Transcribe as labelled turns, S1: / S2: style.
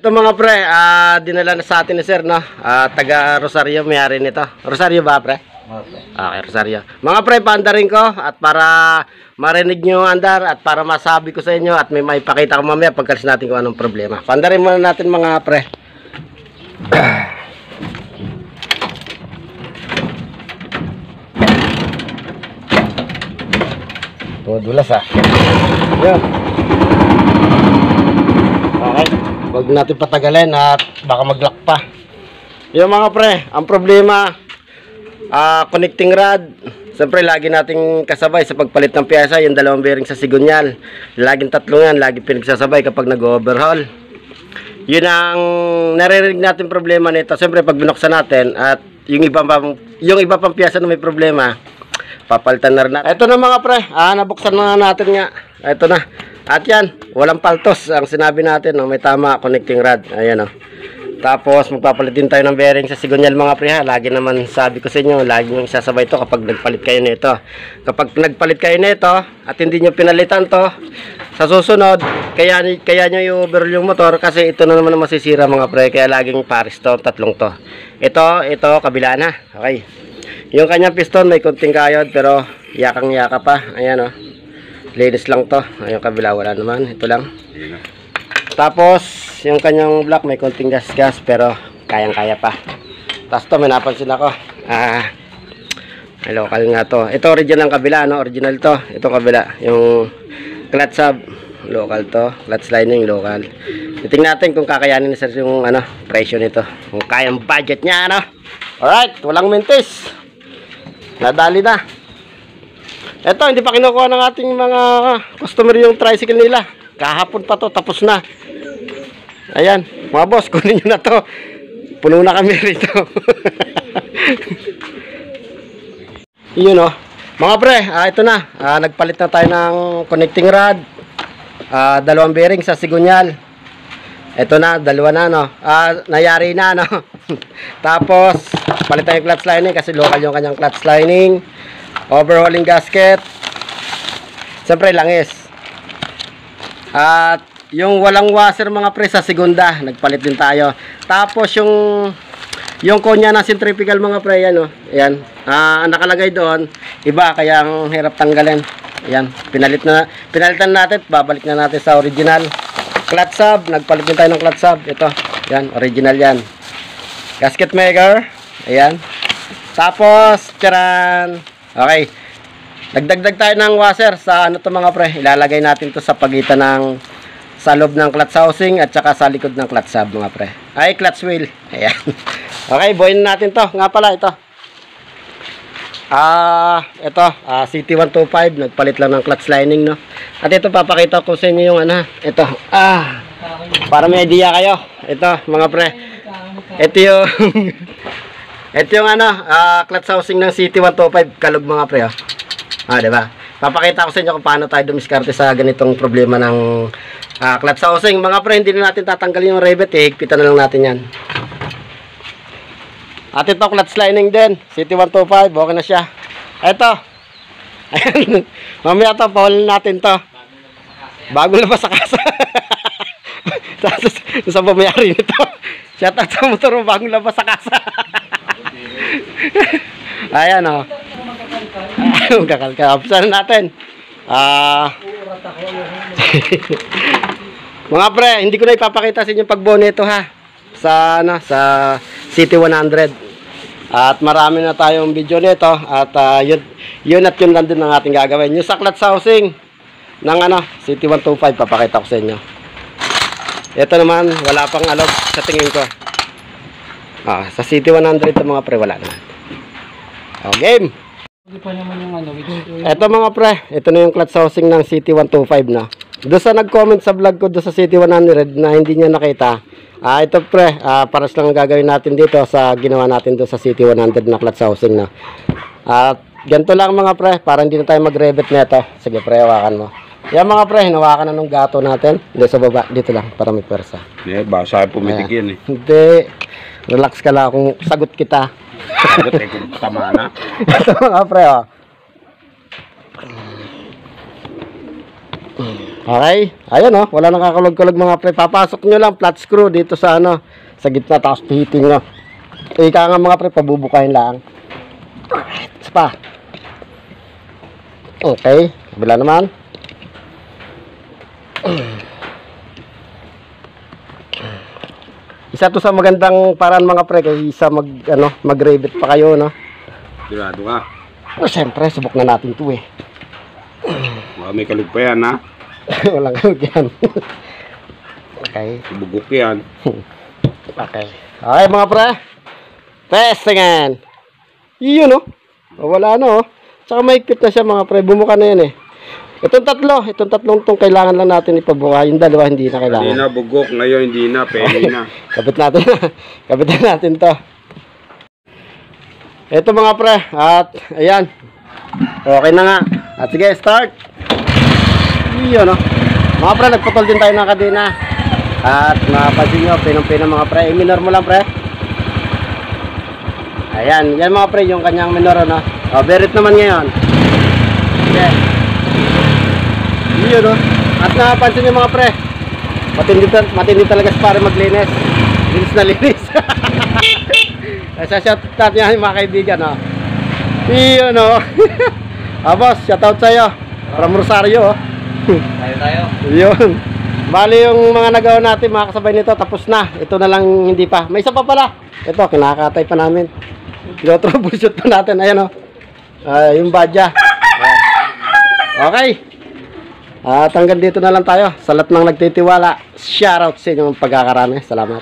S1: Ito mga pre, dinala na sa atin ni sir, no? Taga Rosario, may-ari nito. Rosario ba, pre? Okay, Rosario. Mga pre, paandarin ko at para marinig nyo andar at para masabi ko sa inyo at may maipakita ko mamaya pagkalis natin kung anong problema. Paandarin muna natin mga pre. Dulas Yan. Okay. Huwag natin patagalin at baka mag-lock pa. Yung mga pre, ang problema, connecting rod. Siyempre, lagi nating kasabay sa pagpalit ng piyesa, yung dalawang bearing sa sigunyal. Laging tatlong yan, lagi pinagsasabay kapag nag-overhaul. Yun ang naririnig natin problema nito. Siyempre, pag binuksan natin at yung iba pang piyesa na may problema, papalitan na rin natin. Ito na mga pre, nabuksan na natin nga. Ito na. At yan, walang paltos ang sinabi natin, no? May tama connecting rod. Ayan, no? Tapos magpapalit din tayo ng bearing sa sigunyal mga pre, ha. Lagi naman sabi ko sa inyo, lagi nyo isasabay to kapag nagpalit kayo nito. Kapag nagpalit kayo nito at hindi nyo pinalitan to, sa susunod, kaya nyo i-overhaul yung motor kasi ito na naman ang masisira mga pre. Kaya laging pares to, tatlong to. Ito, kabila na. Okay. Yung kanyang piston may konting kayod pero yakang-yaka pa. Ayan, oh. Linis lang to. Ayun, kabila wala naman. Ito lang. Tapos, yung kanyang block may konting gas-gas pero kayang-kaya pa. Tapos to, may napansin ako. Local nga to. Ito original ang kabila, no? Original to. Ito kabila. Yung clutch sub, local to. Clutch lining, local. Titingnan natin kung kakayanin ni sir yung presyo nito. Kung kayang budget niya, ano? Alright, walang mintis. Nadali na. Ito, hindi pa kinukuha ng ating mga customer yung tricycle nila. Kahapon pa to, tapos na. Ayan, mga boss, kunin nyo na to. Puno na kami rito. Yun, oh. Mga pre, ito na. Nagpalit na tayo ng connecting rod. Dalawang bearing sa sigunyal. Ito na, dalawa na, no. Nayari na, no. Tapos, palit tayo yung clutch lining kasi local yung kanyang clutch lining. Overhauling gasket. Siyempre, langis. At yung walang washer mga pre sa segunda, nagpalit din tayo. Tapos yung konya na centrifugal mga pre, yan, oh. Ayan. Nakalagay doon, iba kaya ang hirap tanggalin. Ayan, pinalitan natin, babalik na natin sa original. Clutch sub, nagpalit din tayo ng clutch sub. Ito, yan, original yan. Gasket maker, ayan. Tapos, tiyaran. Okay. Nagdagdag tayo ng washer sa to mga pre. Ilalagay natin to sa pagitan ng sa loob ng clutch housing at saka sa likod ng clutch sub mga pre. Ay, clutch wheel. Ayan. Okay, buuin natin to. Nga pala ito. Ito, CT125, nagpalit lang ng clutch lining, no. At ito papakita ko sa inyo yung ito. Para may idea kayo. Ito, mga pre. Ito yung ito yung clutch housing ng CT125 kalog mga pre, oh. Diba? Papakita ko sa inyo kung paano tayo dumiskarte sa ganitong problema ng clutch housing. Mga pre, hindi na natin tatanggalin yung rivet, higpitan na lang natin yan. At ito, clutch lining din, CT125, okay na siya. Ito. Ayan. Mamaya ito, pahulin natin to. Bago labas sa kasa. Tapos, sa pamayari nito. Shout out sa motor mo, bagong labas sa kasa. Ayan, oh. Kakalka. Upisan natin. Mga pre, hindi ko na ipapakita sa inyo pagbuo nito, ha. Sa CT100. At marami na tayong video nito. At yun lang din ang ating gagawin. Yung sa clutch housing ng CT125, papakita ko sa inyo. Ito naman, wala pang alog sa tingin ko. Sa CT100 ito mga pre, wala naman. Game! Ito mga pre, ito na yung clutch housing ng CT125 na. Doon sa nag-comment sa vlog ko doon sa CT100 na hindi niya nakita, ito pre, paras lang ang gagawin natin dito sa ginawa natin doon sa CT100 na clutch housing na. At ganito lang mga pre, para hindi na tayo mag-revet nito. Sige pre, hawakan mo. Yan mga pre, hinawakan na nung gato natin. Hindi, sa baba, dito lang, para may persa.
S2: Basa pumitik yan,
S1: Hindi, relax ka lang kung sagot kita.
S2: Sagot kung tama na.
S1: Ito mga pre, Okay? Ayan oh, wala nang kakulog-kulog mga pre. Papasok nyo lang flat screw dito sa ano, sa gitna tapos pihitin nyo. Ika nga mga pre, pabubukahin lang. Alright, isa pa. Okay, kabila naman. Isa to sa magandang paraan mga pre, kaysa mag-rivet pa kayo, no?
S2: Sigurado ka.
S1: Oh, siyempre, subok na natin to eh.
S2: Baka may kalug pa yan, ha?
S1: Walang kalugyan. Okay.
S2: Bugok yan.
S1: Okay. Okay mga pre. Testingan. Yun no. Wala na oh. Tsaka maikpit na siya mga pre. Bumuka na yan eh. Itong tatlong tong kailangan lang natin ipabuka. Yung dalawa hindi na kailangan.
S2: Hindi na bugok, ngayon hindi na, penny na.
S1: Kapit natin. Kapitan natin to. Ito mga pre. At ayan. Okay na nga. At sige, start. Yun no. Mga pre, nagputol din tayo ng kadena. At mapapansin nyo, pinong-pinong mga pre. I-minor mo lang pre. Ayan, yan mga pre, yung kanyang minor ano. O, berit naman ngayon. Okay. Yun no. At napansin nyo mga pre, matindi talaga sa pare maglinis. Linis na linis. Sa shoutout natin yung mga kaibigan no. Yun no. Boss, shoutout sa'yo. From Rosario oh.
S3: Tayo.
S1: Yun. Bali yung mga nagawa natin, mga kasabay nito, tapos na. Ito na lang hindi pa. May isa pa pala. Ito, kinakatay pa namin. Troubleshoot pa natin. Ayan o. Yung badya. Ayan. Okay. At hanggang dito na lang tayo. Sa lahat ng nagtitiwala, shoutout sa inyong pagkakarami. Salamat.